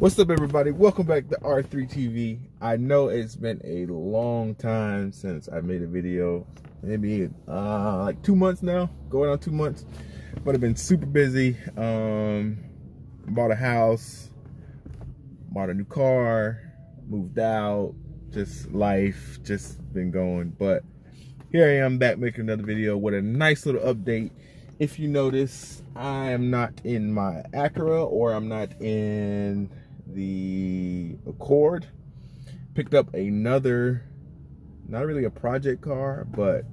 What's up, everybody? Welcome back to R3 TV. I know it's been a long time since I made a video, maybe like 2 months now, going on 2 months, but I've been super busy. Bought a house, bought a new car, moved out, just life, just been going. But here I am back making another video with a nice little update. If you notice, I am not in my Acura or I'm not in the Accord. Picked up another, not really a project car, but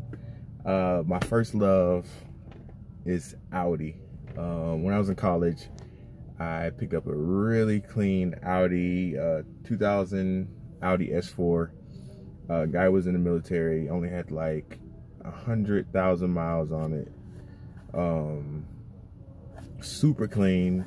my first love is Audi. When I was in college, I picked up a really clean Audi 2000 Audi S4. Guy was in the military, only had like 100,000 miles on it. Super clean.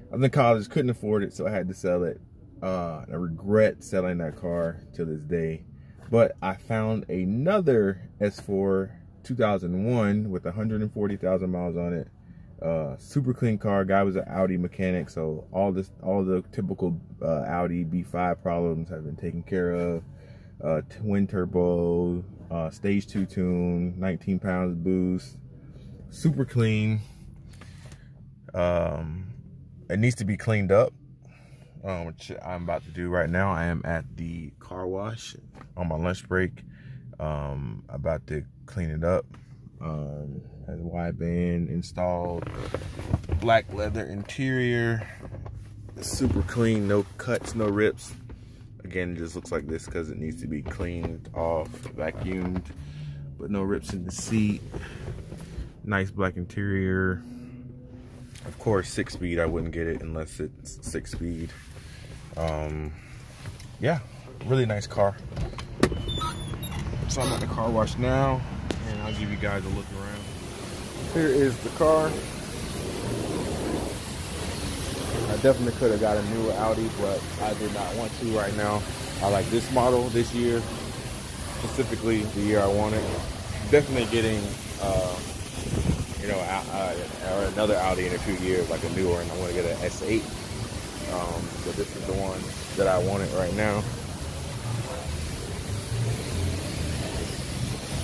I was in college, couldn't afford it, so I had to sell it. I regret selling that car to this day. But I found another S4 2001 with 140,000 miles on it. Super clean car. Guy was an Audi mechanic, so all the typical Audi B5 problems have been taken care of. Twin turbo, stage 2 tune, 19 pounds boost. Super clean. It needs to be cleaned up, which I'm about to do right now. I am at the car wash on my lunch break. About to clean it up. Has a wide band installed, black leather interior, super clean, no cuts, no rips. Again, it just looks like this because it needs to be cleaned off, vacuumed, but no rips in the seat. Nice black interior. Of course, 6-speed. I wouldn't get it unless it's 6-speed. Yeah, really nice car. So I'm at the car wash now, and I'll give you guys a look around. Here is the car. I definitely could have got a newer Audi, but I did not want to right now. I like this model this year, specifically the year I want it. Definitely getting you know, or another Audi in a few years, like a newer, and I want to get an S8. But this is the one that I wanted right now.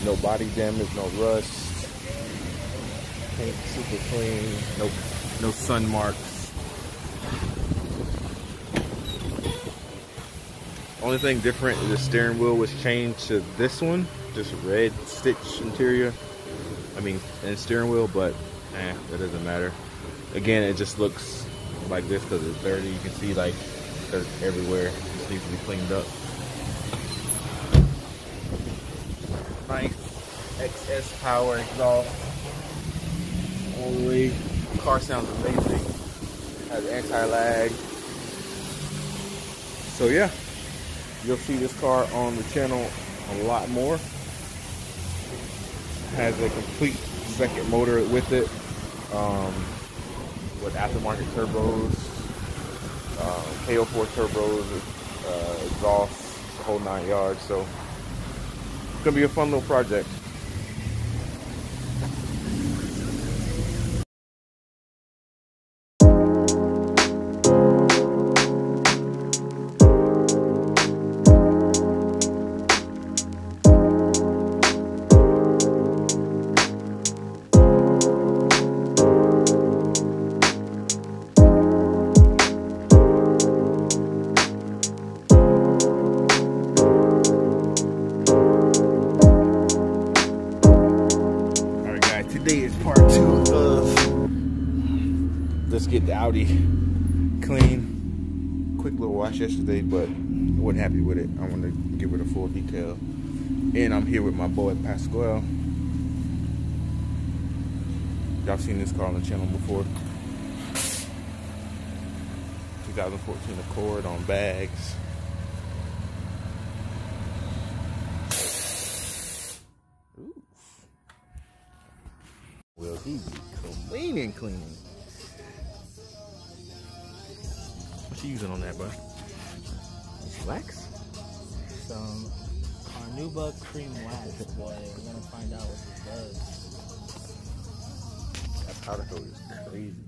No body damage, no rust. Paint super clean. No sun marks. Only thing different is the steering wheel was changed to this one, just red stitch interior. I mean, and steering wheel, but that doesn't matter. Again, it just looks like this because it's dirty. You can see like dirt everywhere. It just needs to be cleaned up. Nice XSPower Exhaust. All the way. The car sounds amazing. Has anti-lag. So yeah, you'll see this car on the channel a lot more. Has a complete second motor with it, with aftermarket turbos, KO4 turbos, exhaust, the whole 9 yards. So it's gonna be a fun little project. Today is part 2 of let's get the Audi clean. Quick little wash yesterday, but I wasn't happy with it. I want to give it a full detail. And I'm here with my boy Pasquale. Y'all seen this car on the channel before. 2014 Accord on bags. Will he be cleaning? What you using on that, bro? Wax? Some Carnauba cream wax, boy. We're gonna find out what this does. That powder coat is crazy.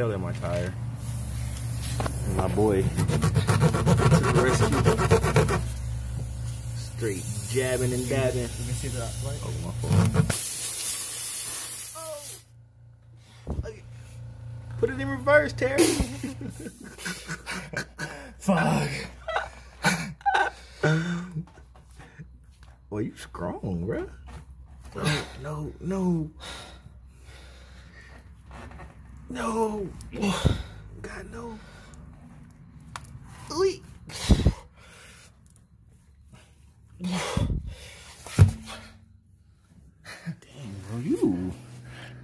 hell in my tire. And my boy to the rescue. Straight jabbing and dabbing. You can see that light? Oh, my phone. Oh. Okay. Put it in reverse, Terry. Fuck. Well, you strong, bro. No. No. God, no. Ooh. Dang, bro,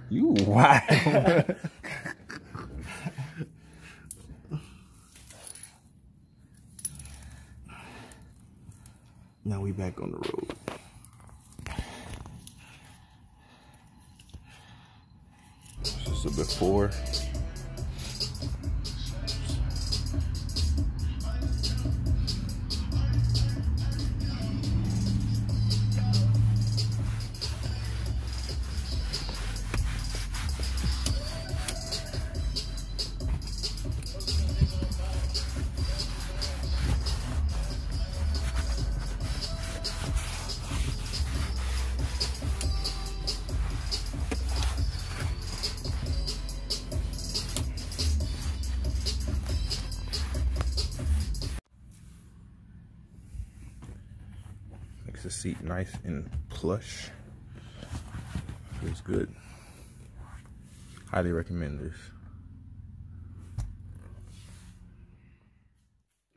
you wild. Now we back on the road. This is a before. Makes the seat nice and plush. Feels good. Highly recommend this.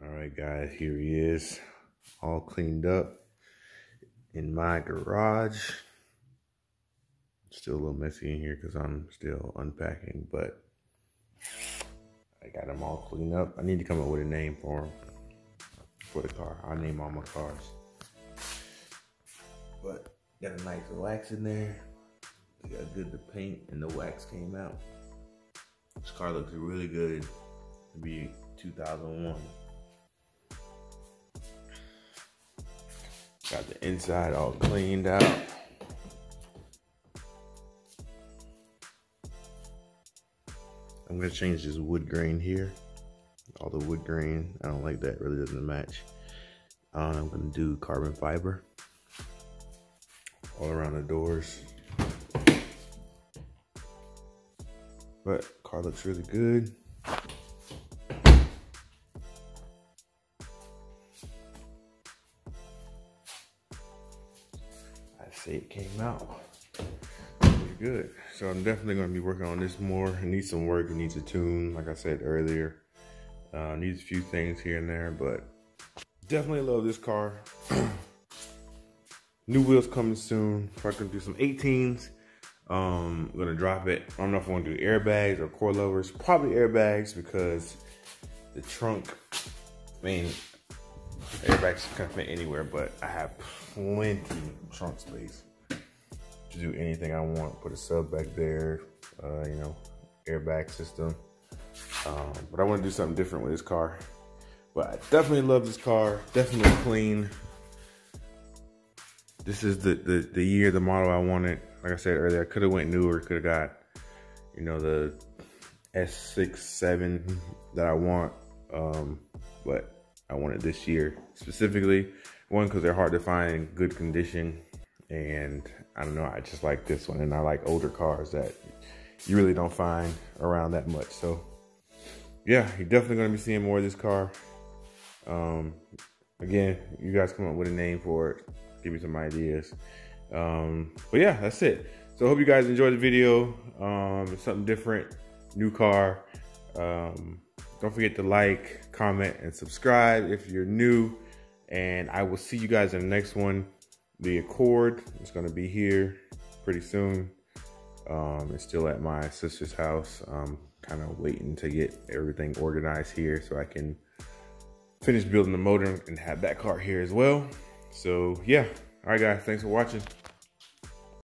Alright guys, here he is. All cleaned up in my garage. Still a little messy in here because I'm still unpacking, but I got them all cleaned up. I need to come up with a name for them, for the car. I'll name all my cars. But got a nice wax in there. Got good to paint and the wax came out. This car looks really good to be 2001. Got the inside all cleaned out. I'm gonna change this wood grain here. All the wood grain, I don't like that, really doesn't match. I'm gonna do carbon fiber all around the doors. But car looks really good. I say it came out pretty good. So I'm definitely gonna be working on this more. It needs some work, it needs a tune, like I said earlier. Needs a few things here and there, but definitely love this car. New wheels coming soon. Probably gonna do some 18s. I'm gonna drop it. I don't know if I want to do airbags or coilovers. Probably airbags because the trunk, I mean, airbags can fit anywhere, but I have plenty of trunk space to do anything I want. Put a sub back there, you know, airbag system. But I want to do something different with this car. But I definitely love this car. Definitely clean. This is the year, the model I wanted. Like I said earlier, I could have went newer, could have got, you know, the S6, 7 that I want. But I wanted this year specifically. One, because they're hard to find in good condition. And I don't know, I just like this one. And I like older cars that you really don't find around that much. So yeah, you're definitely gonna be seeing more of this car. Again, you guys come up with a name for it. Give me some ideas. But yeah, that's it. So I hope you guys enjoyed the video. It's something different, new car. Don't forget to like, comment, and subscribe if you're new. And I will see you guys in the next one. The Accord is gonna be here pretty soon. It's still at my sister's house. Kind of waiting to get everything organized here so I can finish building the motor and have that car here as well. So yeah, all right guys, thanks for watching.